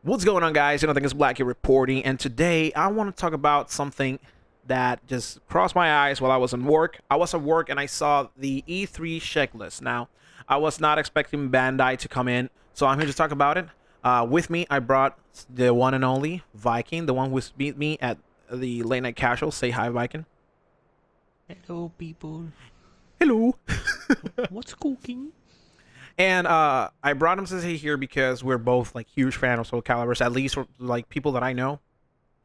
What's going on, guys? JonathanXBlack here reporting, and today I want to talk about something that just crossed my eyes while I was in work. I was at work and I saw the E3 checklist. Now, I was not expecting Bandai to come in, so I'm here to talk about it. With me, I brought the one and only Viking, the one who beat me at the late night casual. Say hi, Viking. Hello, people. Hello. What's cooking? And I brought him to say here because we're both like huge fan of Soul Calibur, at least for, like people that I know.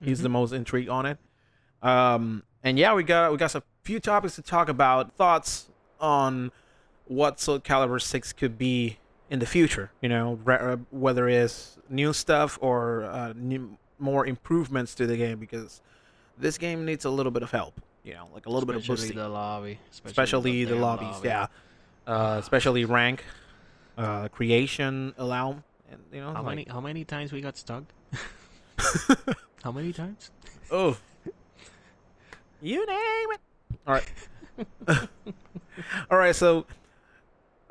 He's the most intrigued on it. And yeah, we got a few topics to talk about, thoughts on what Soul Calibur 6 could be in the future. You know, whether it's new stuff or more improvements to the game, because this game needs a little bit of help. You know, like a little bit of boosting. The lobby. Especially the lobbies, yeah. Especially rank. Creation allow, and you know how many times we got stuck? How many times? Oh, you name it. All right. All right, so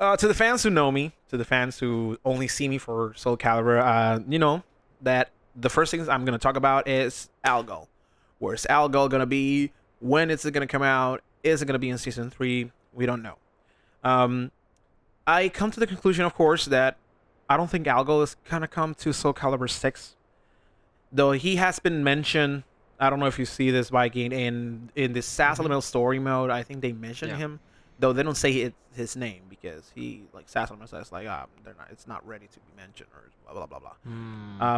to the fans who know me, to the fans who only see me for Soul Calibur, you know that the first things I'm gonna talk about is Algol. Where's Algol gonna be? When is it gonna come out? Is it gonna be in season 3? We don't know. I come to the conclusion, of course, that I don't think Algol is gonna come to Soul Calibur 6. Though he has been mentioned, I don't know if you see this, Viking, in this SidusLupusViking story mode. I think they mention him, though they don't say his name because he, like, SidusLupusViking says, like, it's not ready to be mentioned, or blah blah blah blah.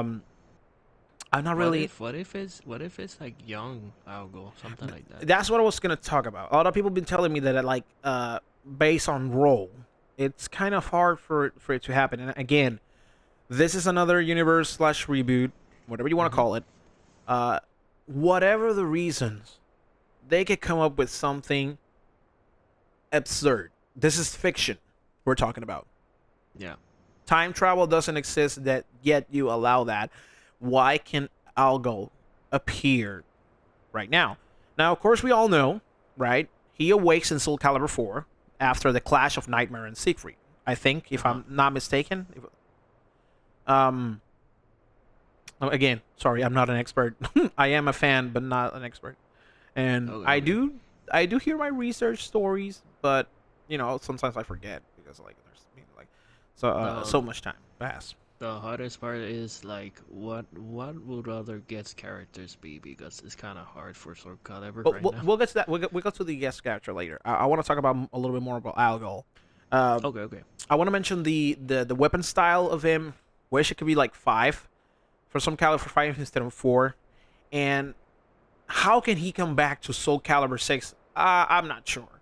I'm not really. What if it's like young Algo, something like that? That's what I was gonna talk about. A lot of people have been telling me that, like, based on role, it's kind of hard for it to happen. And again, this is another universe / reboot, whatever you want to call it. Whatever the reasons, they could come up with something absurd. This is fiction we're talking about. Yeah. Time travel doesn't exist, that yet you allow that. Why can Algol appear right now? Now, of course, we all know, right? He awakes in Soul Calibur 4 after the clash of Nightmare and Siegfried, I think, if I'm not mistaken. Again, sorry, I'm not an expert. I am a fan, but not an expert. And I do hear my research stories, but you know, sometimes I forget because like there's so much time pass. The hardest part is like what would other guest characters be, because it's kind of hard for Soul Calibur right now. We'll get to that. We'll go to the guest character later. I want to talk about a little bit more about Algol. Okay. I want to mention the weapon style of him. Wish it could be like 5 for Soul Calibur 5 instead of 4. And how can he come back to Soul Calibur 6? I'm not sure.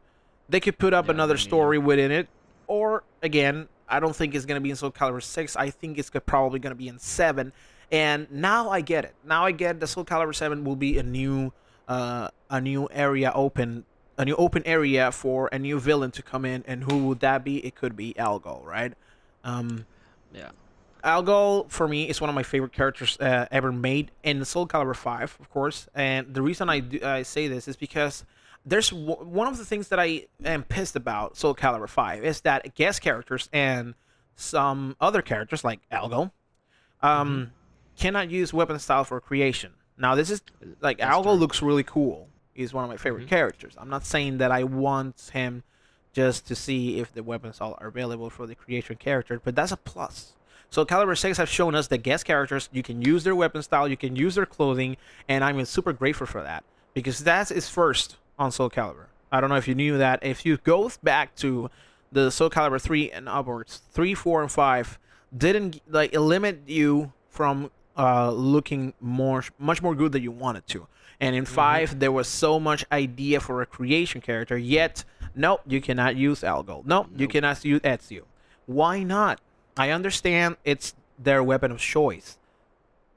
They could put up another story within it, or again, I don't think it's going to be in Soul Calibur 6. I think it's probably going to be in 7. And now I get it. Now I get the Soul Calibur 7 will be a new area open area for a new villain to come in. And who would that be? It could be Algol, right? Yeah. Algol, for me, is one of my favorite characters ever made in Soul Calibur 5, of course. And the reason I say this is because there's one of the things that I am pissed about Soul Calibur 5 is that guest characters and some other characters like Algol cannot use weapon style for creation. Now, this is like Algol looks really cool. He's one of my favorite characters. I'm not saying that I want him just to see if the weapon style are available for the creation character, but that's a plus. So Calibur 6 have shown us that guest characters, you can use their weapon style, you can use their clothing, and I'm super grateful for that, because that is first on Soul Calibur. I don't know if you knew that. If you go back to the Soul Calibur 3 and upwards, 3, 4, and 5 didn't like limit you from looking much more good than you wanted to. And in 5, there was so much idea for a creation character, yet nope, you cannot use Algol. Nope, you cannot use Ezio. Why not? I understand it's their weapon of choice,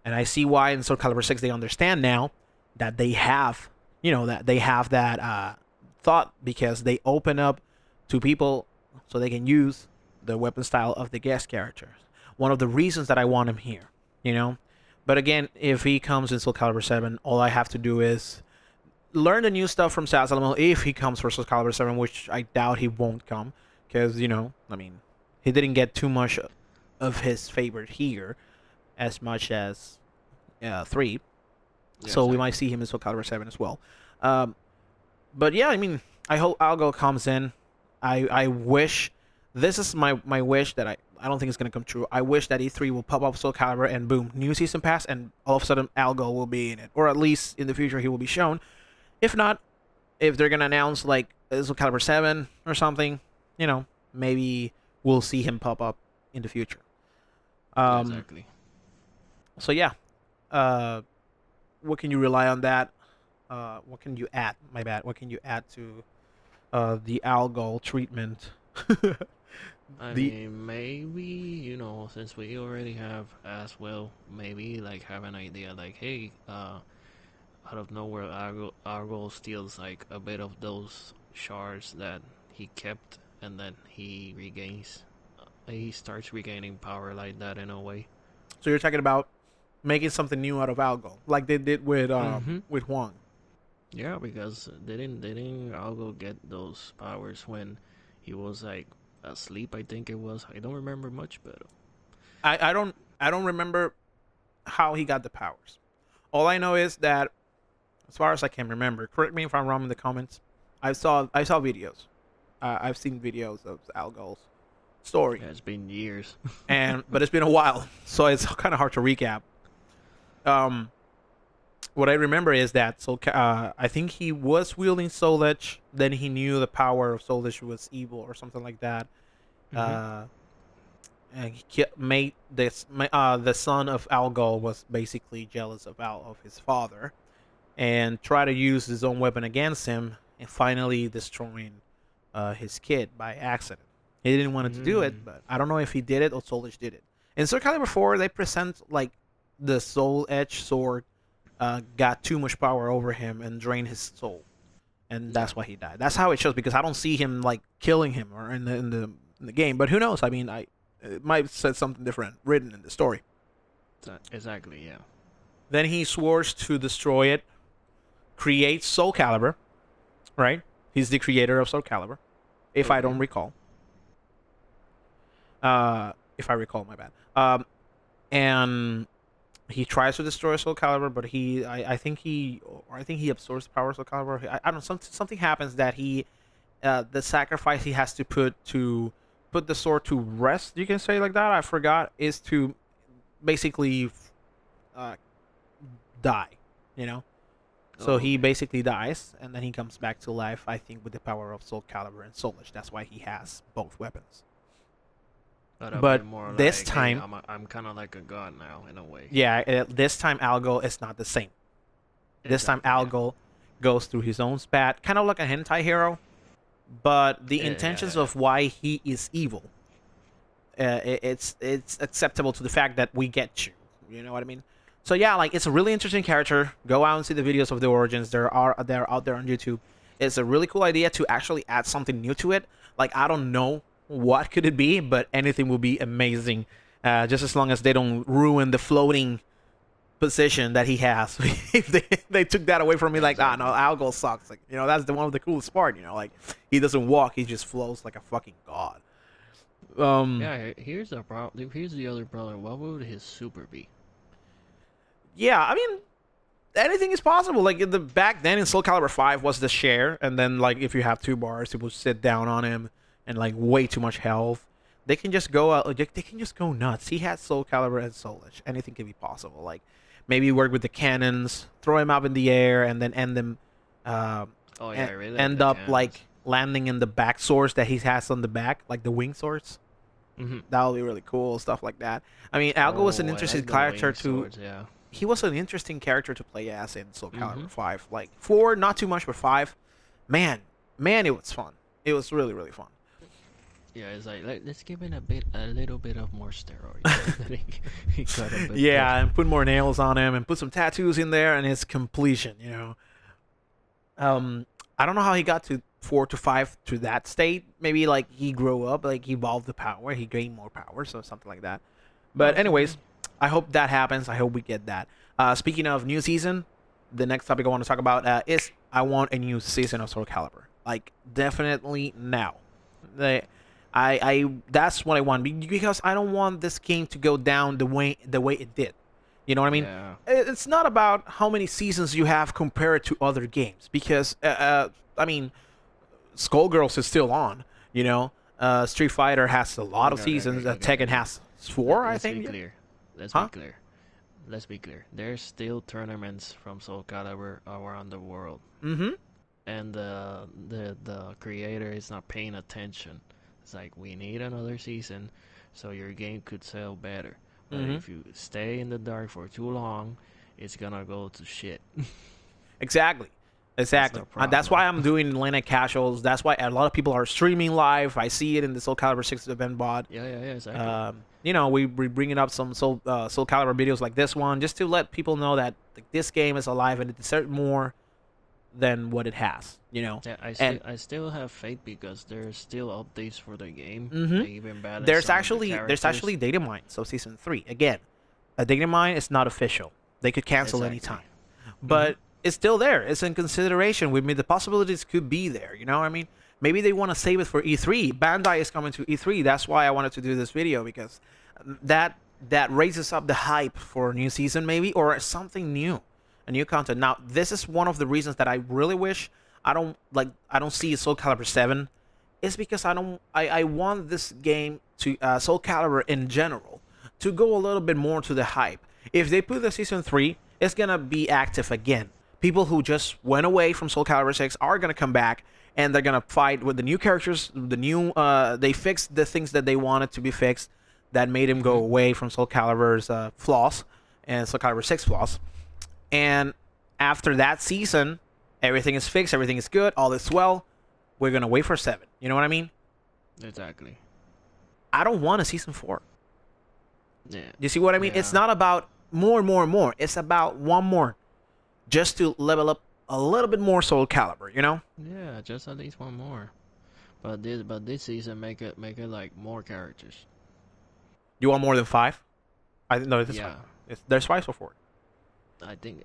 and I see why in Soul Calibur 6 they understand now that they have, you know, that they have that thought, because they open up to people so they can use the weapon style of the guest characters. One of the reasons that I want him here, you know. But again, if he comes in Soul Calibur 7, all I have to do is learn the new stuff from SidusLupusViking if he comes for Soul Calibur 7, which I doubt he won't come, because, you know, I mean, he didn't get too much of his favorite here. as much as 3. Yeah, So we might exactly. see him in Soul Calibur 7 as well. Um, but yeah, I mean, I hope Algo comes in. I wish this is my wish that I don't think it's gonna come true. I wish that E3 will pop up Soul Calibur and boom, new season pass, and all of a sudden Algo will be in it, or at least in the future he will be shown. If not, if they're gonna announce like Soul Calibur 7 or something, maybe we'll see him pop up in the future. Yeah, Um, exactly. so yeah, uh, what can you rely on that? What can you add? My bad. What can you add to the algal treatment? I the mean, maybe, since we already have as well, maybe like have an idea like, hey, out of nowhere, Argo steals like a bit of those shards that he kept, and then he starts regaining power like that in a way. So you're talking about making something new out of algal, like they did Mm-hmm. with Huang. Yeah, because they didn't Argo get those powers when he was like asleep. I think it was. I don't remember much, but I don't remember how he got the powers. All I know is that, as far as I can remember, correct me if I'm wrong in the comments. I saw videos. I've seen videos of algal's story, yeah, it's been years. but it's been a while, so it's kind of hard to recap. Um, what I remember is that I think he was wielding Soul Edge, then he knew the power of Soul Edge was evil or something like that. Mm-hmm. Uh, and he made the son of Algol was basically jealous of his father and tried to use his own weapon against him and finally destroying his kid by accident. He didn't want to do it, Mm. but I don't know if he did it or Soul Edge did it. In Soul Calibur 4, they present like the Soul Edge sword got too much power over him and drained his soul, and Yeah, that's why he died. That's how it shows because I don't see him like killing him or in the game. But who knows? I mean, it might have said something different written in the story. exactly. Yeah. Then he swears to destroy it, creates Soul Calibur, right? He's the creator of Soul Calibur, if I Okay. don't recall. If I recall, my bad. And he tries to destroy Soul Calibur, but I think he absorbs the power of Soul Calibur. I don't know. Something happens that the sacrifice he has to put the sword to rest. You can say like that. I forgot is to basically uh, die. You know. So Oh, he okay. basically dies, and then he comes back to life. I think with the power of Soul Calibur and Soul Edge. That's why he has both weapons. But a bit But more this like, hey, time, I'm kind of like a god now in a way. yeah, this time Algo is not the same. This time Exactly. Yeah. Algo goes through his own spat, kind of like a hentai hero, but the Yeah. Yeah. intentions Yeah. of why he is evil, it's acceptable to the fact that we get you. You know what I mean? So yeah, like it's a really interesting character. Go out and see the videos of the origins. They're out there on YouTube. It's a really cool idea to actually add something new to it. Like I don't know what could it be, but anything will be amazing. Just as long as they don't ruin the floating position that he has. If they took that away from me, Yeah. like no, Exactly. Algo sucks. Like that's the one of the coolest part. Like he doesn't walk, he just flows like a fucking god. Um, Yeah. Here's the problem. Here's the other problem. What would his super be? yeah, I mean anything is possible. Like in the back then in Soul Calibur 5 was the share, and then like if you have 2 bars, people sit down on him and like way too much health. They can just go out. They can just go nuts. He has Soul Calibur and Soul Edge. Anything can be possible. Like maybe work with the cannons, throw him up in the air, and then end them. Uh, Oh yeah, I really like End the up cannons. like landing in the back swords that he has on the back, like the wing swords. Mm-hmm. That would be really cool. Stuff like that. I mean, Algo was an Oh, I interesting like the character wing to swords. Yeah. he was an interesting character to play as in Soul Mm-hmm. Calibur 5. Like 4, not too much, but 5, man, it was fun. It was really, really fun. Yeah, it's like let's give it a little bit of more steroids. He got a bit better. Yeah, and put more nails on him and put some tattoos in there, and it's completion. Um, I don't know how he got to 4 to 5 to that state. Maybe like he grew up, like he evolved the power, he gained more power, so something like that. But Possibly. anyways, I hope that happens. I hope we get that. Speaking of new season, the next topic I want to talk about is I want a new season of Soul Calibur. Like definitely now. They, I that's what I want, because I don't want this game to go down the way it did. You know what I mean? Yeah. It's not about how many seasons you have compared to other games, because I mean, Skullgirls is still on. You know, Street Fighter has a lot of Okay, okay, seasons. okay, okay, Tekken okay. has four, I Let's be think. Yeah. clear. Let's be Huh? clear. Let's be clear. There's still tournaments from Soul Calibur around the world, Mm-hmm. and the creator is not paying attention. It's like we need another season, so your game could sell better. But Mm-hmm. if you stay in the dark for too long, it's gonna go to shit. Exactly. That's Exactly. the That's problem. why I'm doing Lena casuals. That's why a lot of people are streaming live. I see it in the Soul Calibur 6 event bot. Yeah, yeah, yeah, exactly. You know, we bringing up some Soul Calibur videos like this one, just to let people know that like, this game is alive and it deserves more than what it has. You know, Yeah, and I still have faith because there's still updates for the game. hmm They even balance some of the there's characters. actually data mines of season 3. Again, a data mine is not official. They could cancel Exactly. anytime, Mhm. but it's still there. It's in consideration. We mean the possibilities could be there. You know, what I mean, maybe they want to save it for E3. Bandai is coming to E3. That's why I wanted to do this video, because that that raises up the hype for a new season, maybe, or something new, a new content. Now, this is one of the reasons that I really wish I don't see Soul Calibur 7, is because I want this game to Soul Calibur in general to go a little bit more to the hype. If they put the season 3, it's gonna be active again. People who just went away from Soul Calibur 6 are gonna come back, and they're gonna fight with the new characters. The new they fixed the things that they wanted to be fixed, that made him go Mhm. away from Soul Calibur's flaws and Soul Calibur 6 flaws. And after that season, everything is fixed, everything is good, all is well. We're gonna wait for 7. You know what I mean? Exactly. I don't want a season 4. Yeah. You see what I mean? It's Yeah. not about more and more and more. It's about one more, just to level up a little bit more Soul Calibur. You know? Yeah, just at least one more. But this season make it like more characters. You want more than 5? I no, it's 5. Yeah. There's 5 so far. I think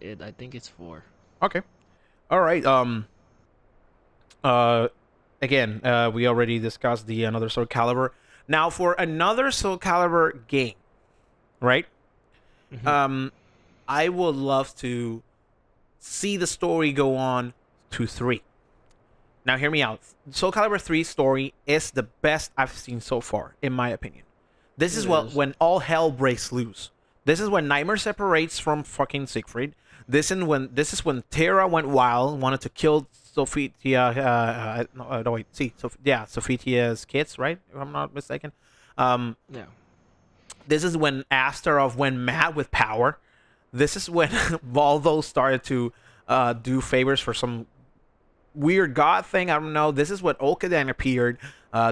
it's 4. Okay. All right. Uh. Again, we already discussed the another Soul Calibur. Now for another Soul Calibur game, right? Mhm. I would love to see the story go on to 3. Now, hear me out. Soul Calibur 3 story is the best I've seen so far, in my opinion. This is It what is. when all hell breaks loose. This is when Nightmare separates from fucking Siegfried. This is when Terra went wild, wanted to kill Sophitia. No, wait, see, yeah, Sophitia's kids, right? If I'm not mistaken. Um, Yeah. this is when Astaroth went mad with power. This is when Volvo started to do favors for some weird god thing. I don't know. This is when Okadan appeared.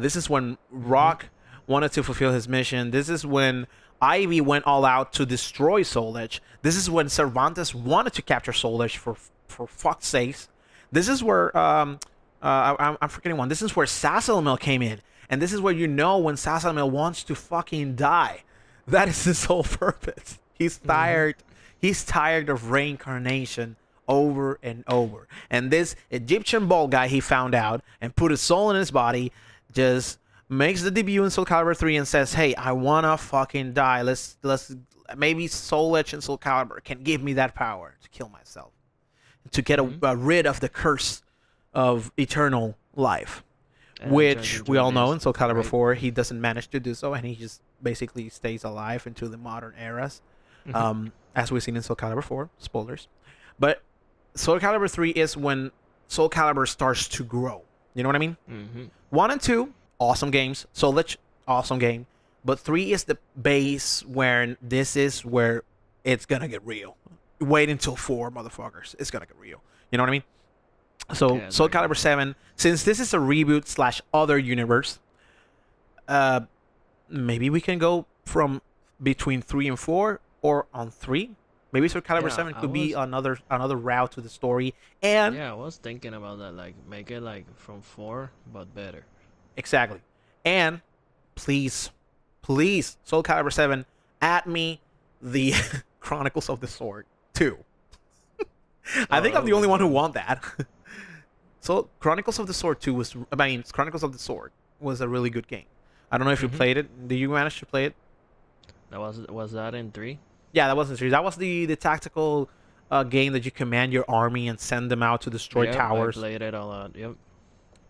This is when Rock wanted to fulfill his mission. This is when Ivy went all out to destroy Soul Edge. This is when Cervantes wanted to capture Soul Edge for fuck's sakes. This is where I'm forgetting one. This is where Sassalmil came in, and this is where you know when Sassalmil wants to fucking die. That is his whole purpose. He's tired. He's tired of reincarnation over and over. And this Egyptian bald guy he found out and put his soul in his body just makes the debut in Soul Calibur 3 and says, "Hey, I wanna fucking die. Let's maybe Soul Edge and Soul Calibur can give me that power to kill myself, to get rid of the curse of eternal life." And it turns Which we into all know this, in Soul Calibur right? 4, he doesn't manage to do so, and he just basically stays alive into the modern eras, as we've seen in Soul Calibur 4. Spoilers. But Soul Calibur 3 is when Soul Calibur starts to grow. You know what I mean? Mm-hmm. 1 and 2, awesome games. Soul Edge, awesome game. But 3 is the base where this is where it's gonna get real. Wait until 4, motherfuckers. It's gonna get real. You know what I mean? So Yeah, Soul exactly. Calibur 7, since this is a reboot slash other universe, maybe we can go from between 3 and 4 or on 3. Maybe Soul Calibur Yeah, 7 I could be was another route to the story. And yeah, I was thinking about that, like make it like from 4 but better. exactly. And please, please, Soul Calibur 7, add me the Chronicles of the Sword 2. I think I'm the Oh only my one who god. want that. So Chronicles of the Sword 2 was, I mean, Chronicles of the Sword was a really good game. I don't know if you Mm-hmm. played it. Did you manage to play it? That was that in 3? Yeah, that wasn't serious. That was the tactical game that you command your army and send them out to destroy Yep, I towers. played it a lot. Yep.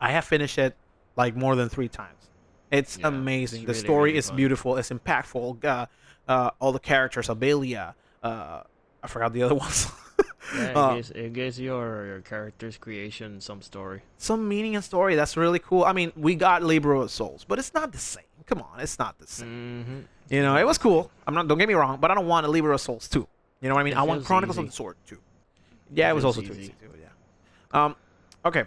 I have finished it like more than 3 times. It's Yeah, it's amazing. The really story really is fun. beautiful. It's impactful. All the characters, Abelia. I forgot the other ones. Yeah, uh, it gives your character's creation some story. some meaning and story. That's really cool. I mean, we got Libra of Souls, but it's not the same. Come on, it's not the same. Mm-hmm. You It's know, it not the was same. cool. I'm not. Don't get me wrong, but I don't want a Libra of Souls too. You know what I mean? It I want feels Chronicles of the easy. Sword too. It Yeah, it was feels also too easy. easy too. Yeah. Okay.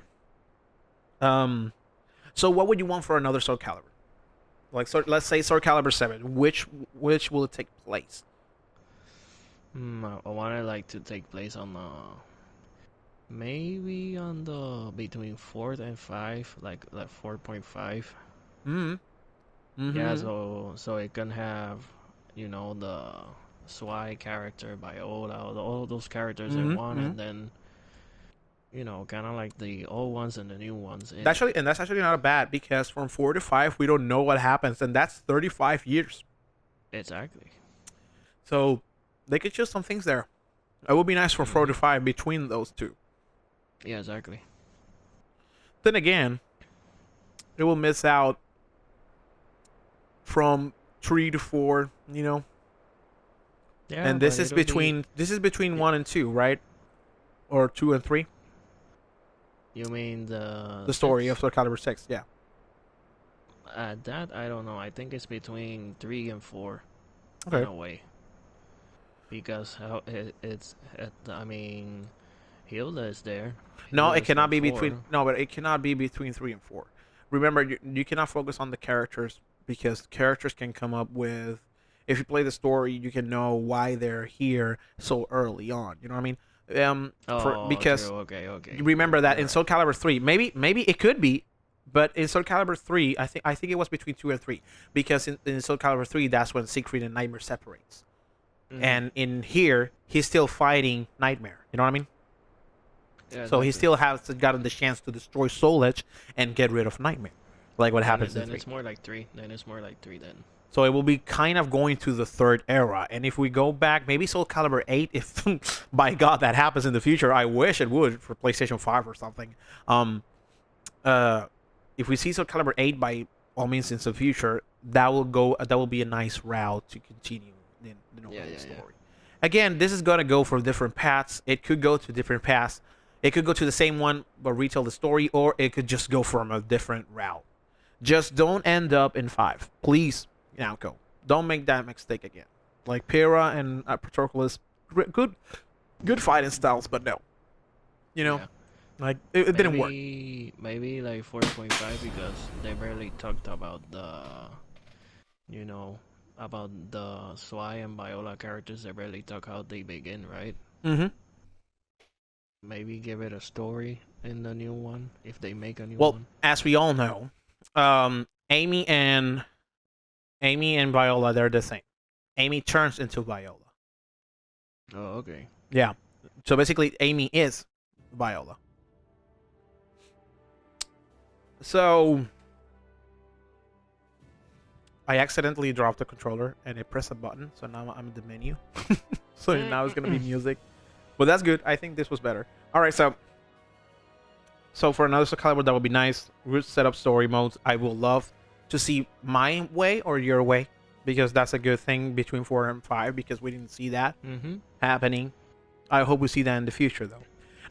Um. So, what would you want for another Soul Calibur? Like, so, let's say Soul Calibur 7. Which will it take place? I want it like to take place on maybe on the between 4th and 5, like 4.5. Mm-hmm. Yeah, Mm-hmm. so it can have, the Swy character, Viola, all those characters in Mm-hmm. one, Mm-hmm. and then kind of like the old ones and the new ones in it. That's actually not bad because from 4 to 5 we don't know what happens, and that's 35 years. Exactly. So they could choose some things there. It would be nice for four Mm-hmm. to five between those two. Yeah, exactly. Then again, it will miss out from 3 to 4. Yeah, And but it'll be. this is between y- 1 and 2, right? Or 2 and 3. You mean the The story of six? Soul Calibur 6. Yeah. That I don't know. I think it's between 3 and 4 in Okay. a way, because I mean, Hilda is there. No, it Hilda's cannot from be between. 4. No, but it cannot be between 3 and 4. Remember, you cannot focus on the characters because characters can come up with. If you play the story, you can know why they're here so early on. You know what I mean? For Oh, true. because Okay, okay. you You're remember that you're in right. Soul Calibur 3, maybe it could be, but in Soul Calibur 3, I think it was between 2 and 3 because in Soul Calibur 3, that's when Siegfried and Nightmare separates, Mm-hmm. and in here he's still fighting Nightmare. You know what I mean? Yeah, So he exactly. still has gotten the chance to destroy Soul Edge and get rid of Nightmare, like what happens in Then 3. it's more like 3. Then it's more like 3. Then. So it will be kind of going to the third era. And if we go back, maybe Soul Calibur 8, if by God that happens in the future, I wish it would for PlayStation 5 or something. Um, uh, if we see Soul Calibur 8 by all means in the future, that will be a nice route to continue the Yeah, normal yeah, yeah. story. Again, this is gonna go for different paths. It could go to different paths. It could go to the same one but retell the story, or it could just go from a different route. Just don't end up in 5, please. NAMCO, don't make that mistake again. Like Pyrrha and Patroclus, good fighting styles, but no, you know, Yeah. like it didn't work. Maybe like 4.5, because they barely talked about you know, the Swy and Viola characters. They barely talk how they begin, right? Hmm. Maybe give it a story in the new one if they make a new Well, one. as we all know, um, Amy and Amy and Viola, they're the same. Amy turns into Viola. Oh, okay. Yeah. So basically, Amy is Viola. So I accidentally dropped the controller and I pressed a button. So now I'm in the menu. So now it's gonna be music. But that's good. I think this was better. All right. So for another Soul Calibur, that would be nice. Root setup story modes. I will love to see my way or your way because that's a good thing between 4 and 5 because we didn't see that Mm-hmm. happening. I hope we see that in the future though.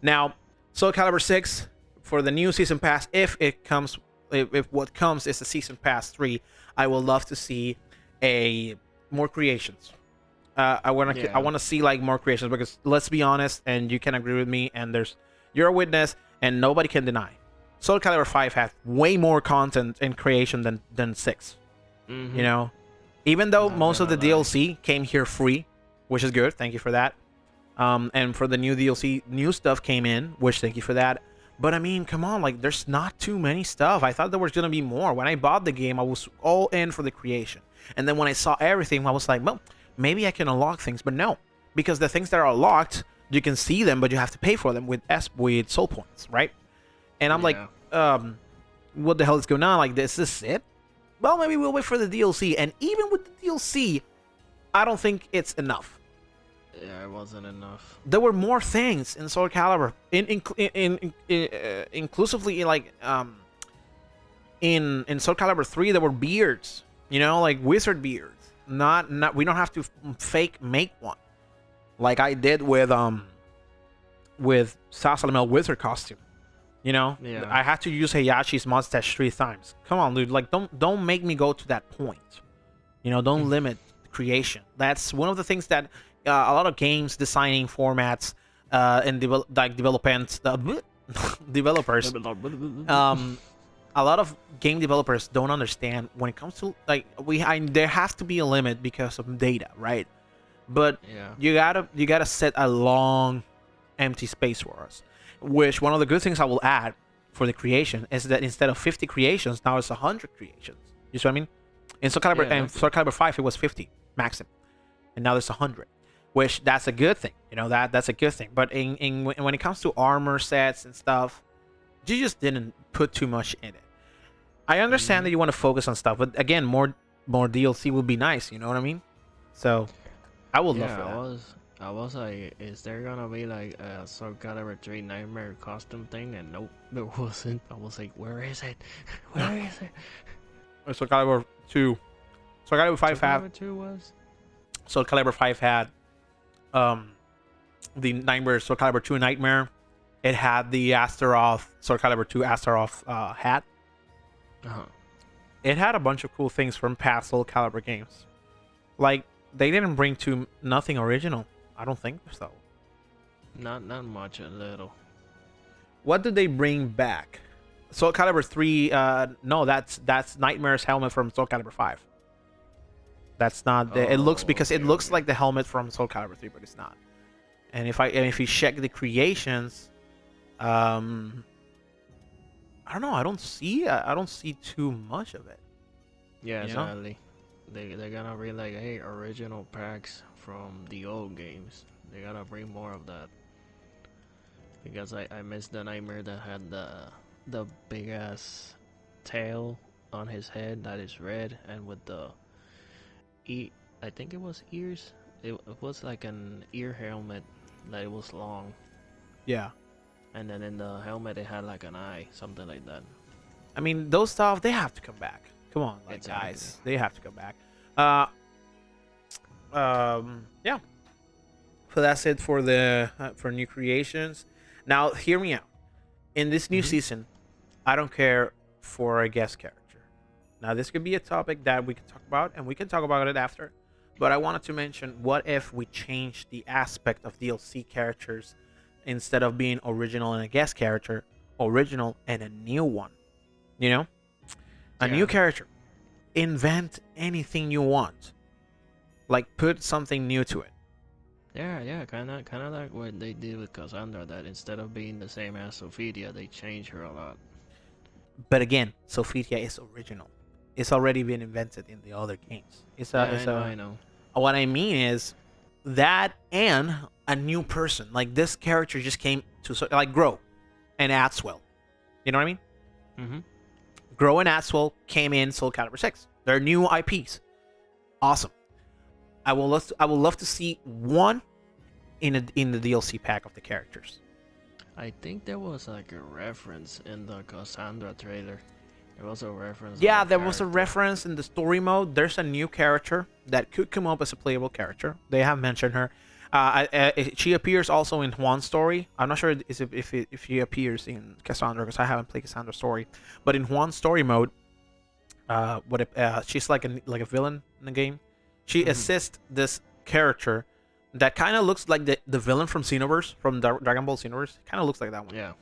Now, Soul Calibur 6 for the new season pass, if it comes, if what comes is a season pass 3, I will love to see a more creations. I want Yeah. to see like more creations because let's be honest, and you can agree with me, and you're a witness, and nobody can deny. Soul Calibur 5 had way more content and creation than 6. You Mm-hmm. know, even though Not most of gonna the lie. DLC came here free, which is good. Thank you for that. And for the new DLC, new stuff came in, which thank you for that. But I mean, come on, like there's not too many stuff. I thought there was gonna be more. When I bought the game, I was all in for the creation, and then when I saw everything, I was like, well, maybe I can unlock things, but no, because the things that are unlocked, you can see them, but you have to pay for them with soul points, right? And I'm like, Yeah. what the hell is going on? Like, this is it? well, maybe we'll wait for the DLC. And even with the DLC, I don't think it's enough. Yeah, it wasn't enough. There were more things in Soul Calibur, inclusively in Soul Calibur 3, there were beards, like wizard beards. Not we don't have to fake make one, like I did with Sasalamel wizard costume. Yeah. I had to use Heihachi's mustache 3 times. Come on, dude. Like, don't make me go to that point. Don't limit creation. That's one of the things that a lot of games designing formats and developers. A lot of game developers don't understand when it comes to there has to be a limit because of data, right? But Yeah. you gotta set a long empty space for us. Which one of the good things I will add for the creation is that instead of 50 creations, now it's 100 creations. You see what I mean? In Soul Calibur, Yeah, and Soul Calibur 5, it was 50 maximum, and now there's 100, which that's a good thing. That's a good thing. But when it comes to armor sets and stuff, you just didn't put too much in it. I understand that you want to focus on stuff, but again, more DLC would be nice. You know what I mean? So I would love for that. I was like, is there gonna be like a Soul Calibur 3 Nightmare costume thing? And nope, there wasn't. I was like, where is it? Where is it? Soul Calibur 2. Soul Calibur 5 Soul had. Calibur 2 was? Soul Calibur 5 had the Nightmare Soul Calibur 2 Nightmare. It had the Astaroth Soul Calibur 2 Astaroth hat. Uh-huh. It had a bunch of cool things from past Soul Calibur games. Like, they didn't bring to nothing original. I don't think so. Not much, a little. What did they bring back? Soul Calibur 3, no, that's Nightmare's helmet from Soul Calibur 5. That's not it looks like the helmet from Soul Calibur 3, but it's not. And if you check the creations, I don't know, I don't see too much of it. Yeah, exactly. They're gonna bring like, hey, original packs from the old games. They gotta bring more of that. Because I missed the Nightmare that had the big ass tail on his head that is red, and with the I think it was ears. It was like an ear helmet that it was long. Yeah. And then in the helmet it had like an eye, something like that. I mean, those stuff, they have to come back. Come on, Exactly. guys, they have to come back. Yeah. So that's it for the for new creations. Now, hear me out. In this new season, I don't care for a guest character. Now, this could be a topic that we can talk about, and we can talk about it after. But I wanted to mention, what if we change the aspect of DLC characters instead of being original and a guest character, original and a new one? A new character. Invent anything you want. Like, put something new to it. Yeah, kind of like what they did with Cassandra. That instead of being the same as Sophia, they changed her a lot. But again, Sophia is original. It's already been invented in the other games. I know. What I mean is that, and a new person. Like, this character just came to, like, Grow and Axwell. You know what I mean? Mm-hmm. Grow and Axwell came in Soul Calibur 6. They're new IPs. Awesome. I would love to see one in the DLC pack of the characters. I think there was like a reference in the Cassandra trailer. There was a reference. Yeah, there was a reference in the story mode. There's a new character that could come up as a playable character. They have mentioned her. She appears also in Juan's story. I'm not sure if she appears in Cassandra, because I haven't played Cassandra's story. But in Juan's story mode, she's like a villain in the game. She assists this character that kind of looks like the villain from Xenoverse, from Dragon Ball Xenoverse. Kind of looks like that one. Yeah.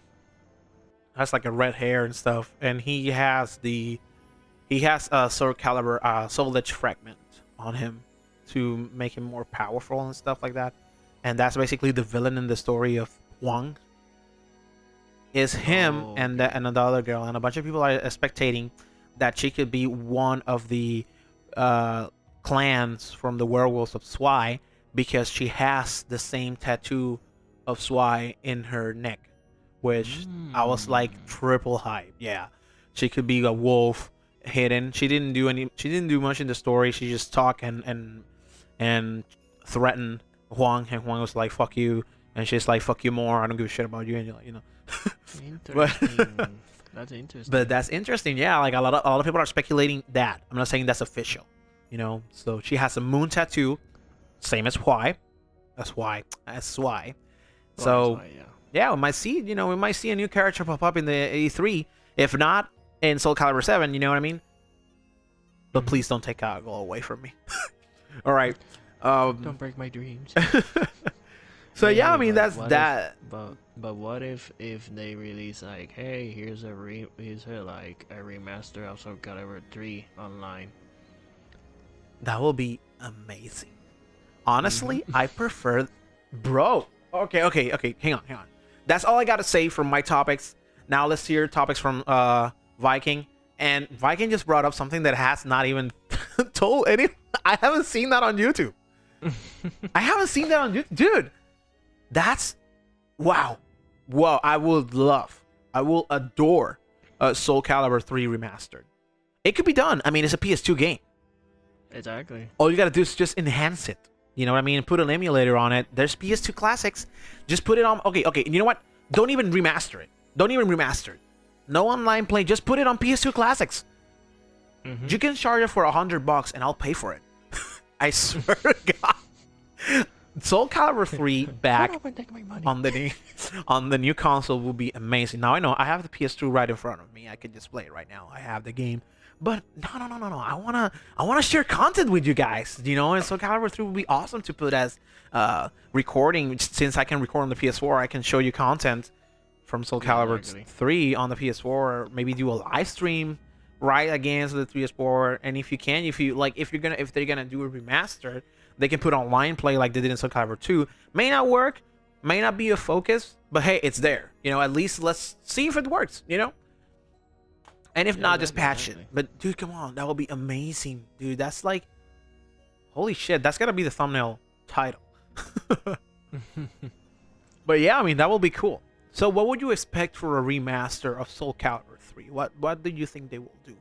Has like a red hair and stuff, and he has a Soul Calibur Soul Edge fragment on him to make him more powerful and stuff like that. And that's basically the villain in the story of Huang. Is him and the other girl, and a bunch of people are spectating that she could be one of the clans from the Werewolves of Zwei, because she has the same tattoo of Zwei in her neck, which I was like triple hype. Yeah, she could be a wolf hidden. She didn't do any. She didn't do much in the story. She just talked and threatened Huang, and Huang was like, "Fuck you," and she's like, "Fuck you more. I don't give a shit about you." And you're like, you know. Interesting. That's interesting. But that's interesting. Yeah, like a lot of people are speculating that. I'm not saying that's official. You know. So she has a moon tattoo, same as Y. That's why. That's why. So Well, yeah, we might see. You know, we might see a new character pop up in the E3. If not in Soul Calibur 7, you know what I mean. But please don't take Algo away from me. All right. don't break my dreams. So Hey, yeah, I mean but that's what that. but what if they release like, hey, here's a like a remaster of Soul Calibur 3 online? That will be amazing. Honestly, I prefer, bro. Okay. Hang on. That's all I gotta say from my topics. Now let's hear topics from Viking. And Viking just brought up something that has not even told any. I haven't seen that on YouTube. I haven't seen that on YouTube, dude. That's wow. Whoa, I will adore Soul Calibur 3 remastered. It could be done. I mean, it's a PS2 game. Exactly. All you gotta do is just enhance it. You know what I mean? Put an emulator on it. There's PS2 classics. Just put it on. Okay. You know what? Don't even remaster it. No online play. Just put it on PS2 classics. You can charge it for $100 and I'll pay for it. I swear to God. Soul Calibur 3 back on the new console will be amazing. Now I know I have the PS2 right in front of me. I can just play it right now. I have the game. But no. I wanna share content with you guys, you know. And Soul Calibur 3 would be awesome to put as recording. Since I can record on the PS4, I can show you content from Soul Calibur 3 on the PS4. Or maybe do a live stream right against the PS4. And if they're gonna do a remaster, they can put online play like they did in Soul Calibur 2. May not work, may not be a focus, but hey, it's there. You know, at least let's see if it works. You know. And if not, just patch it. But dude, come on, that would be amazing, dude. That's like, holy shit, that's gotta be the thumbnail title. But yeah, I mean that will be cool. So, what would you expect for a remaster of Soul Calibur 3? What do you think they will do?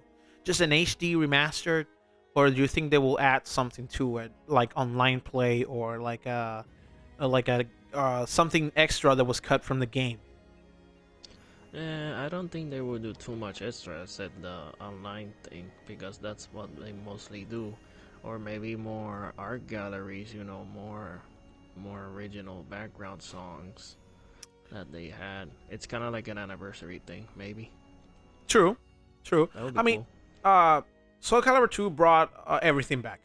Just an HD remaster, or do you think they will add something to it, like online play, or like a something extra that was cut from the game? I don't think they will do too much extra except the online thing, because that's what they mostly do. Or maybe more art galleries, you know, more original background songs that they had. It's kind of like an anniversary thing, maybe. True. I mean, Soul Calibur 2 brought everything back.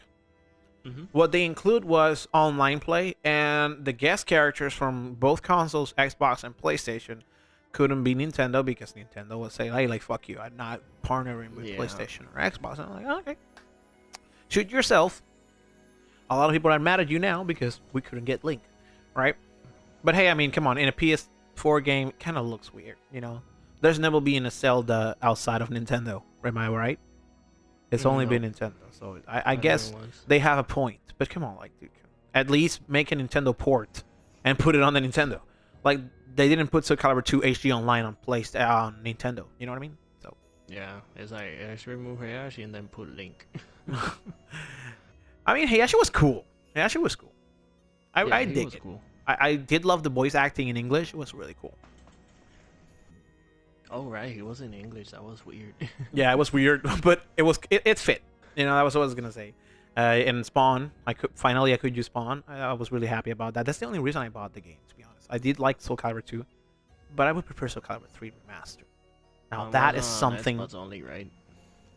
What they include was online play, and the guest characters from both consoles, Xbox and PlayStation, couldn't be Nintendo because Nintendo would say, hey, like, fuck you, I'm not partnering with PlayStation or Xbox. And I'm like, oh, okay, shoot yourself. A lot of people are mad at you now because we couldn't get Link, right? But hey, I mean, come on, in a PS4 game, it kind of looks weird, you know. There's never been a Zelda outside of Nintendo, am I right? It's only been Nintendo, so I guess they have a point. But come on, like, dude, at least make a Nintendo port and put it on the Nintendo. Like, they didn't put Soul Calibur 2 HD Online on Nintendo. You know what I mean? So yeah, it's like let's remove Hayashi and then put Link. I mean, Hayashi was cool. I dig it. Cool. I did love the voice acting in English. It was really cool. Oh right, it was in English. That was weird. Yeah, it was weird, but it fit. You know, that was what I was gonna say. And Spawn, I could use Spawn. I was really happy about that. That's the only reason I bought the game, to be honest. I did like Soul Calibur 2, but I would prefer Soul Calibur 3 remastered. Now that is something. Xbox only, right?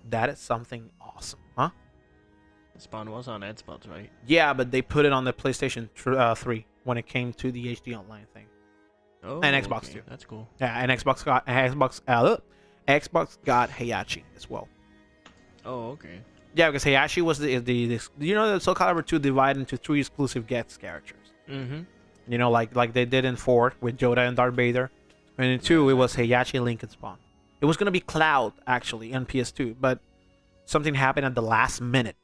That is something awesome, huh? Spawn was on Xbox, right? Yeah, but they put it on the PlayStation 3 when it came to the HD Online thing. Oh, and Xbox too. That's cool. Yeah, and Xbox got Hayashi as well. Oh, okay. Yeah, because Hayashi was the you know, the Soul Calibur 2 divided into 3 exclusive guest characters. You know, like they did in 4 with Yoda and Darth Vader, and in 2 it was Hayashi, Link, and Spawn. It was gonna be Cloud actually on PS2, but something happened at the last minute.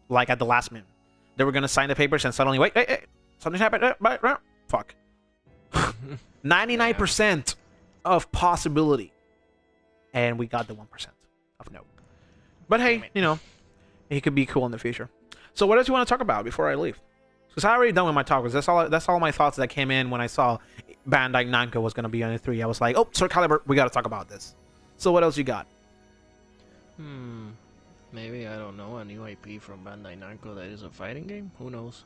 Like at the last minute, they were gonna sign the papers, and suddenly, wait, something happened. Fuck. 99% of possibility, and we got the 1% of no. But hey, you know, he could be cool in the future. So what else you want to talk about before I leave? Because I already done with my talk. That's all my thoughts that came in when I saw Bandai Namco was going to be on E3. I was like, oh, Soul Calibur, we got to talk about this. So what else you got? Maybe, I don't know, a new IP from Bandai Namco that is a fighting game? Who knows?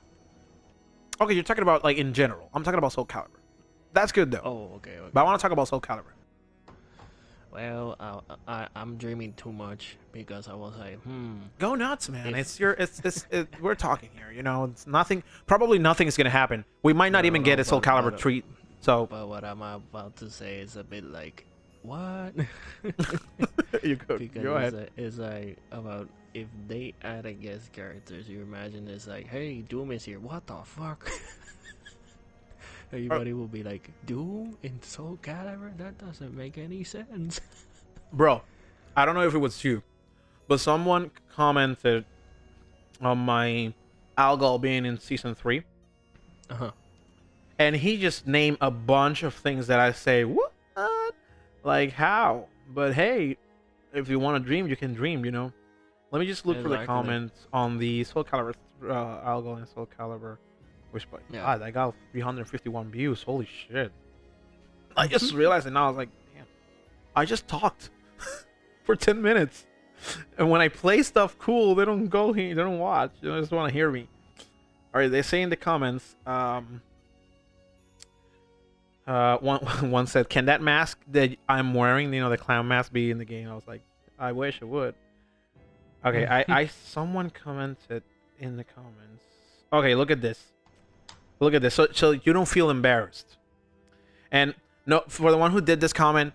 Okay, you're talking about, like, in general. I'm talking about Soul Calibur. That's good, though. Oh, okay. But I want to talk about Soul Calibur. Well, I'm dreaming too much because I was like, Go nuts, man. We're talking here, you know. It's nothing. Probably nothing is gonna happen. We might not even get a Soul Calibur treat. So. But what I'm about to say is a bit like, what? You go ahead. It's like about if they add a guest characters. You imagine it's like, hey, Doom is here. What the fuck? Everybody will be like, Doom in Soul Calibur? That doesn't make any sense. Bro, I don't know if it was you, but someone commented on my Algol being in Season 3. And he just named a bunch of things that I say, what? Like, how? But hey, if you want to dream, you can dream, you know? Let me just look for the comments on the Soul Calibur, Algol and Soul Calibur. God, I got 351 views. Holy shit. I just realized it now. I was like, damn. I just talked for 10 minutes. And when I play stuff cool, they don't go here. They don't watch. They just want to hear me. All right, they say in the comments, one said, can that mask that I'm wearing, you know, the clown mask, be in the game? I was like, I wish it would. Okay, someone commented in the comments. Okay, look at this. Look at this. So you don't feel embarrassed. And no, for the one who did this comment,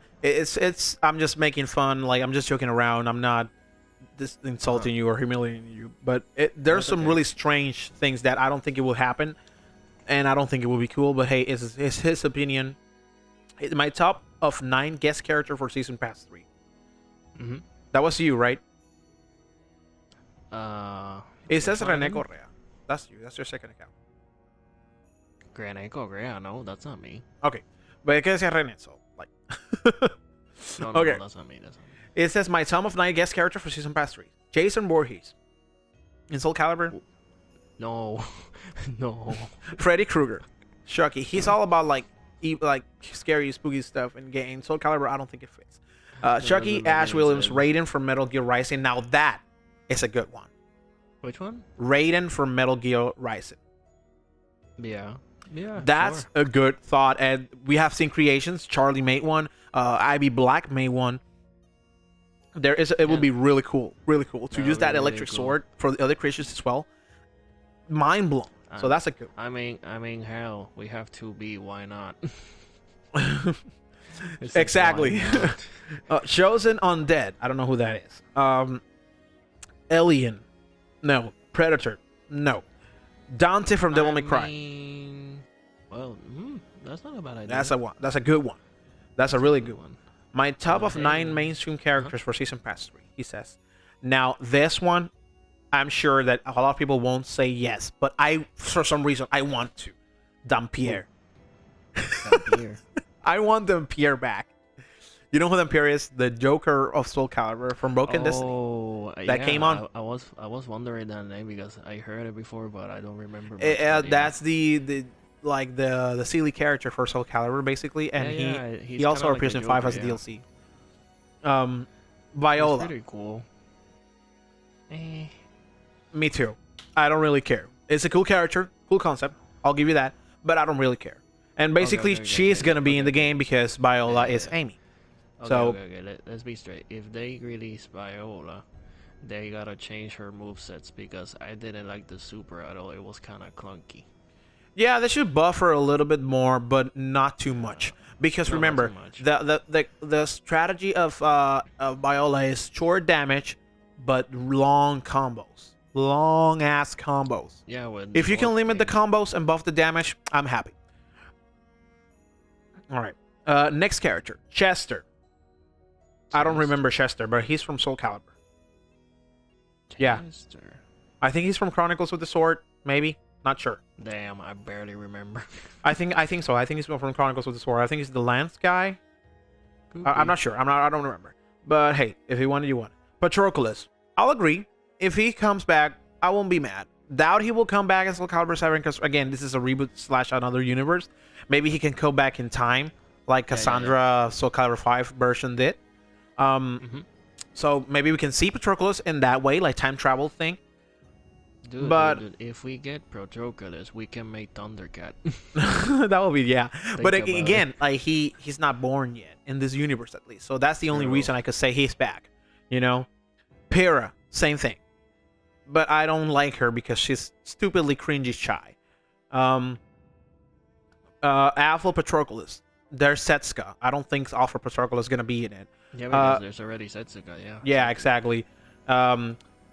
I'm just making fun. Like, I'm just joking around. I'm not insulting you or humiliating you. But there's some really strange things that I don't think it will happen, and I don't think it will be cool. But hey, it's his opinion. My top of 9 guest character for Season Pass 3. That was you, right? It says Rene Correa. That's you. That's your second account. Rene Correa? No, that's not me. Okay, but it says Rene, so like. No, okay. That's not me. That's not me. It says my top of 9 guest character for Season Pass 3. Jason Voorhees. In Soul Calibur. No, no. Freddy Krueger. Chucky. He's all about like scary, spooky stuff in game. Soul Calibur, I don't think it fits. Chucky, Ash Williams, Raiden from Metal Gear Rising. Now that is a good one. Which one? Raiden from Metal Gear Rising. Yeah. Yeah. That's a good thought. And we have seen creations. Charlie made one. Ivy Black made one. It would be really cool to use that electric sword for the other creatures as well. Mind blown. So that's a good one. I mean, hell, we have to be. Why not? Exactly. Chosen Undead. I don't know who that is. Alien. No. Predator. No. Dante from Devil May Cry. Well, that's not a bad idea. That's a good one. That's a really good one. My top of 9 mainstream characters for Season Pass 3. He says. Now this one, I'm sure that a lot of people won't say yes, but for some reason, I want to. Dampier. I want Dampier back. You know who Dampier is? The Joker of Soul Calibur from Broken Destiny. That came on. I was wondering that name because I heard it before, but I don't remember. That's the silly character for Soul Calibur, basically, and he also appears in 5 as a DLC. Viola. That's pretty cool. Me too. I don't really care. It's a cool character, cool concept. I'll give you that, but I don't really care. And basically, she's gonna be in the game because Viola is Amy. Okay, let's be straight. If they release Viola, they gotta change her movesets because I didn't like the super at all. It was kind of clunky. Yeah, they should buff her a little bit more, but not too much. Because remember, the strategy of Viola is short damage, but long combos, long ass combos. Yeah. If you can limit the combos and buff the damage, I'm happy. All right. Next character, Chester. I don't remember Chester, but he's from Soul Calibur. Yeah. I think he's from Chronicles of the Sword, maybe. Not sure. Damn, I barely remember. I think so. I think he's from Chronicles of the Sword. I think he's the Lance guy. I'm not sure. I don't remember. But hey, if you want it, you want it. Patroclus. I'll agree. If he comes back, I won't be mad. Doubt he will come back as Soul Calibur 7 because, again, this is a reboot / another universe. Maybe he can go back in time like Cassandra Soul Calibur 5 version did. So maybe we can see Patroclus in that way, like time travel thing. Dude, if we get Patroclus, we can make Thundercat. That would be, yeah. But Think again, like he's not born yet in this universe, at least. So that's the only reason I could say he's back. You know, Pyrrha, same thing. But I don't like her because she's stupidly cringy shy. Alpha Patroclus. There's Setsuka. I don't think Alpha Patroclus is gonna be in it. Yeah, because there's already Setsuka, yeah. Yeah, exactly.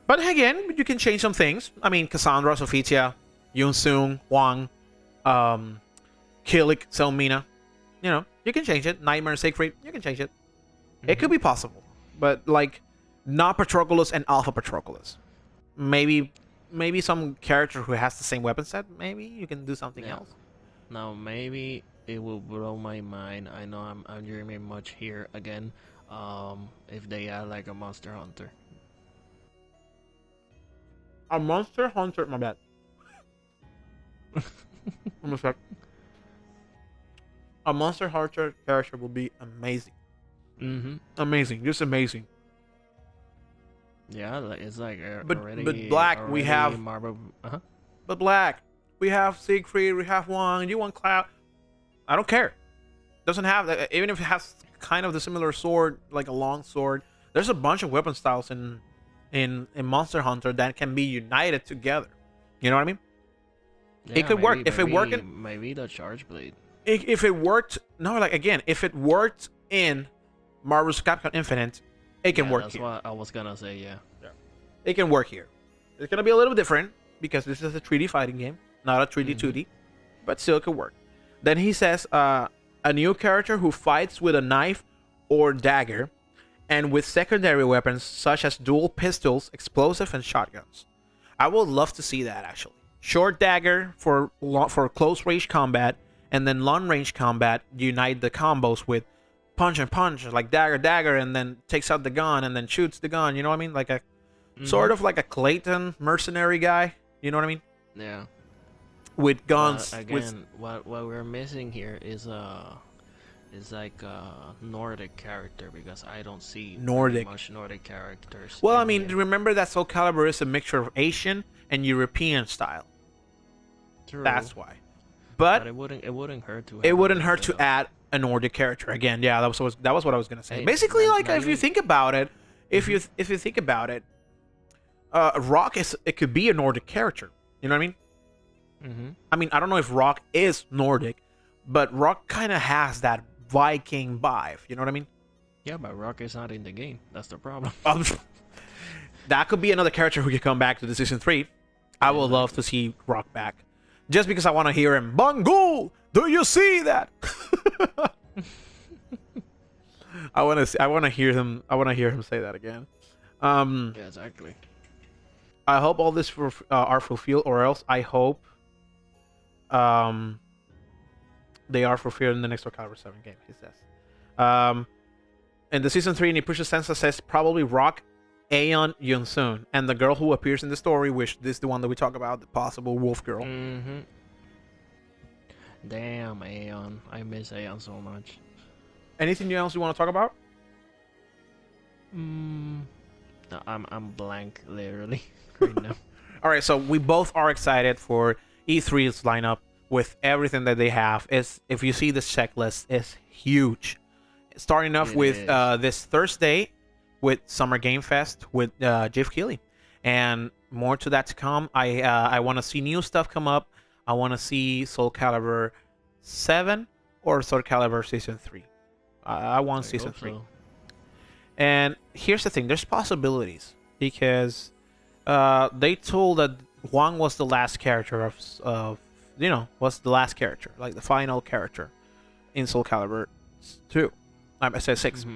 But again, you can change some things. I mean, Cassandra, Sophitia, Yun-Soon, Wang, Kilik, Selmina. You know, you can change it. Nightmare, Siegfried, you can change it. It could be possible. But, like, not Patroclus and Alpha Patroclus. Maybe some character who has the same weapon set. Maybe you can do something else. Now, maybe it will blow my mind. I know I'm dreaming much here again. If they add, like, a Monster Hunter. A Monster Hunter, my bad. Almost like a Monster Hunter character will be amazing. Amazing, just amazing. Yeah, it's like already. But Black, we have Marvel. But Black, we have Siegfried, we have Wang. You want Cloud? I don't care. Doesn't have that. Even if it has kind of the similar sword, like a long sword. There's a bunch of weapon styles in Monster Hunter that can be united together. You know what I mean? Yeah, it could work if it worked. Maybe the Charge Blade. If it worked, no, like again, if it worked in Marvel's Capcom Infinite, it can work that's here. What I was gonna say. Yeah. It can work here. It's gonna be a little different because this is a 3D fighting game, not a 3D 2D, but still it could work. Then he says, a new character who fights with a knife or dagger, and with secondary weapons such as dual pistols, explosive, and shotguns. I would love to see that actually. Short dagger for close range combat, and then long range combat. Unite the combos with punch and punch, like dagger, and then takes out the gun and then shoots the gun. You know what I mean? Like a sort of like a Clayton mercenary guy. You know what I mean? Yeah. With guns. Again, what we're missing here is like a Nordic character, because I don't see much Nordic characters. Well, I mean, remember that Soul Calibur is a mixture of Asian and European style. True. That's why. But it wouldn't hurt to. It wouldn't hurt to add a Nordic character again. Yeah, that was what I was gonna say. Basically, like if you think about it, if you think about it, Rock could be a Nordic character. You know what I mean? I mean, I don't know if Rock is Nordic, but Rock kind of has that Viking vibe. You know what I mean? Yeah, but Rock is not in the game. That's the problem. That could be another character who could come back to the season 3. I would love to see Rock back, just because I want to hear him. Bangul, do you see that? I want to hear him. I want to hear him say that again. Yeah, exactly. I hope all this are fulfilled, or else I hope they are fulfilled in the next Soul Calibur 7 game, he says. In the season 3, Nipusha Sensa says probably Rock, Aeon, Yun-Soon, and the girl who appears in the story, which this is the one that we talk about, the possible wolf girl. Damn, Aeon. I miss Aeon so much. Anything else you want to talk about? No, I'm blank, literally, right now. All right, so we both are excited for E3's lineup with everything that they have. If you see this checklist, it's huge. Starting off with this Thursday with Summer Game Fest with Jeff Keighley, and more to that to come. I want to see new stuff come up. I want to see Soul Calibur 7 or Soul Calibur Season 3. I want Season 3. So. And here's the thing: there's possibilities because they told that Wang was the last character was the last character, like the final character in Soul Calibur 2. I said 6.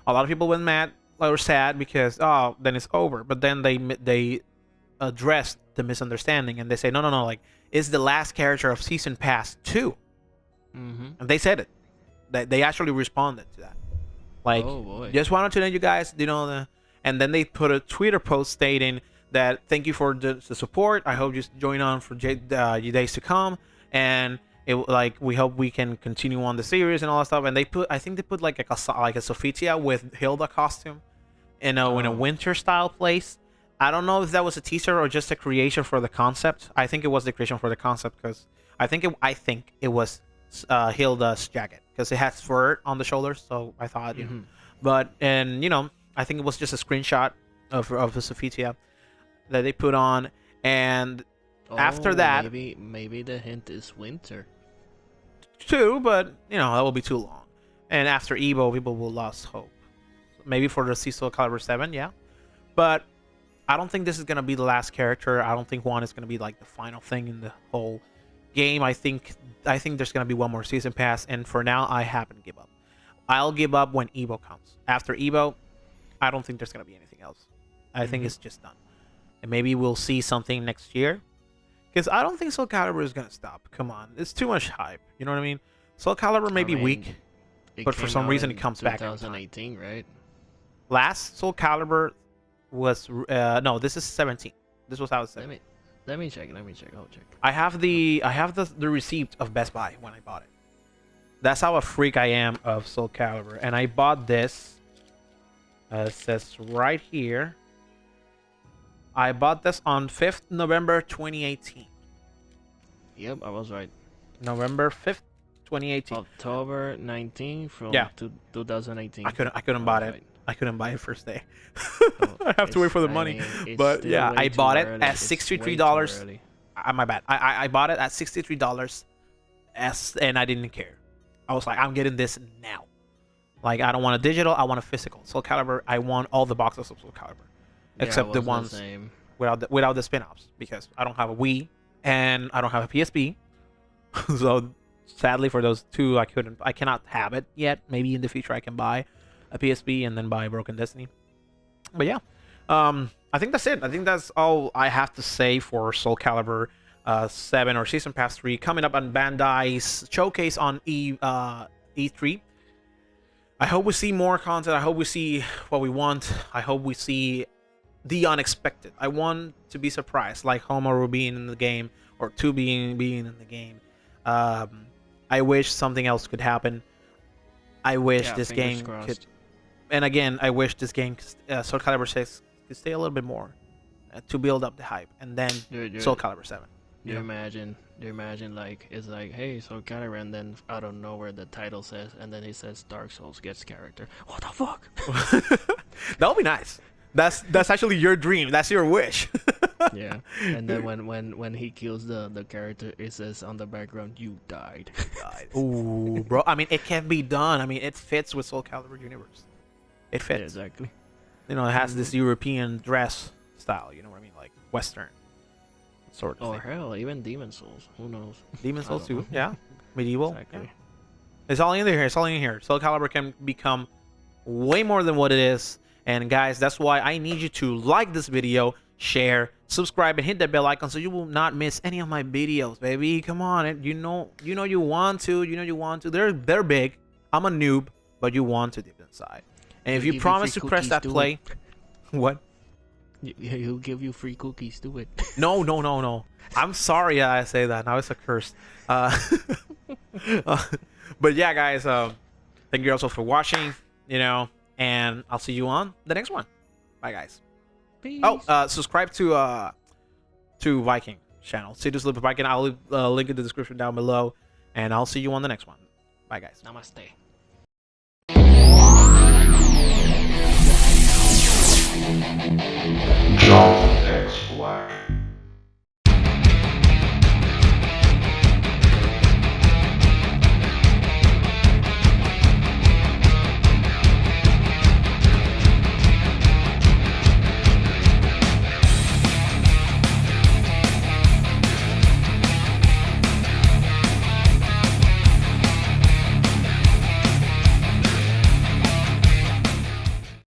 A lot of people went mad, or sad because then it's over. But then they addressed the misunderstanding and they say no, like it's the last character of Season Pass 2. And they said it. They actually responded to that. Like, just wanted to let you guys, and then they put a Twitter post stating that thank you for the support. I hope you join on for days to come, and we hope we can continue on the series and all that stuff. And I think they put like a Sofitia with Hilda costume in a winter style place. I don't know if that was a teaser or just a creation for the concept. I think it was the creation for the concept because I think it was Hilda's jacket because it has fur on the shoulders. So I thought, you know, but I think it was just a screenshot of the Sofitia that they put on, and after that, maybe the hint is winter. True, but that will be too long. And after Evo, people will lose hope. Maybe for the Soul Calibur 7, yeah, but I don't think this is gonna be the last character. I don't think one is gonna be like the final thing in the whole game. I think there's gonna be one more season pass, and for now, I haven't give up. I'll give up when Evo comes. After Evo, I don't think there's gonna be anything else. I think it's just done. And maybe we'll see something next year. Because I don't think Soul Calibur is going to stop. Come on. It's too much hype. You know what I mean? Soul Calibur may be weak, but for some reason it comes back. 2018, right? Last Soul Calibur was... no, this is 17. This was out 17. Let me check. I'll check. I have the receipt of Best Buy when I bought it. That's how a freak I am of Soul Calibur. And I bought this. It says right here. I bought this on 5th November 2018. Yep, I was right. November 5th, 2018. October 19th from 2018. I couldn't buy it. Right. I couldn't buy it first day. I have to wait for the money. But yeah, I bought it at $63. My bad. I bought it at $63 and I didn't care. I was like, I'm getting this now. Like, I don't want a digital, I want a physical. Soul Calibur, I want all the boxes of Soul Calibur. Except the ones without the spin-offs, because I don't have a Wii and I don't have a PSP. So sadly for those two, I cannot have it yet. Maybe in the future I can buy a PSP and then buy Broken Destiny. But yeah, I think that's it. I think that's all I have to say for Soul Calibur 7 or Season Pass 3 coming up on Bandai's showcase on E3. I hope we see more content. I hope we see what we want. I hope we see the unexpected. I want to be surprised, like Homaru being in the game or 2 being in the game. I wish something else could happen. I wish this game could, and again, I wish this game, Soul Calibur 6, could stay a little bit more to build up the hype, and then Soul Calibur 7. Do you imagine like it's like, hey, Soul Calibur, and then out of nowhere the title says, and then it says Dark Souls gets character. What the fuck? That would be nice. That's actually your dream. That's your wish. Yeah. And then when he kills the character, it says on the background, "You died." Ooh, bro. I mean, it can be done. I mean, it fits with Soul Calibur universe. It fits. Yeah, exactly. It has this European dress style. You know what I mean, like Western sort of. Or hell, even Demon Souls. Who knows? Demon Souls too. Yeah. Medieval. Exactly. Yeah. It's all in there. It's all in here. Soul Calibur can become way more than what it is. And guys, that's why I need you to like this video, share, subscribe, and hit that bell icon so you will not miss any of my videos, baby. Come on, you know you want to. They're big. I'm a noob, but you want to deep inside. And if you promise to press that play, what? He'll give you free cookies. Do it. No. I'm sorry I say that. Now it's a curse. But yeah, guys. Thank you also for watching. And I'll see you on the next one. Bye, guys. Peace. Oh, subscribe to Viking channel, SidusLupusViking. I'll leave a link in the description down below, and I'll see you on the next one. Bye, guys. Namaste. JonathanXBlack.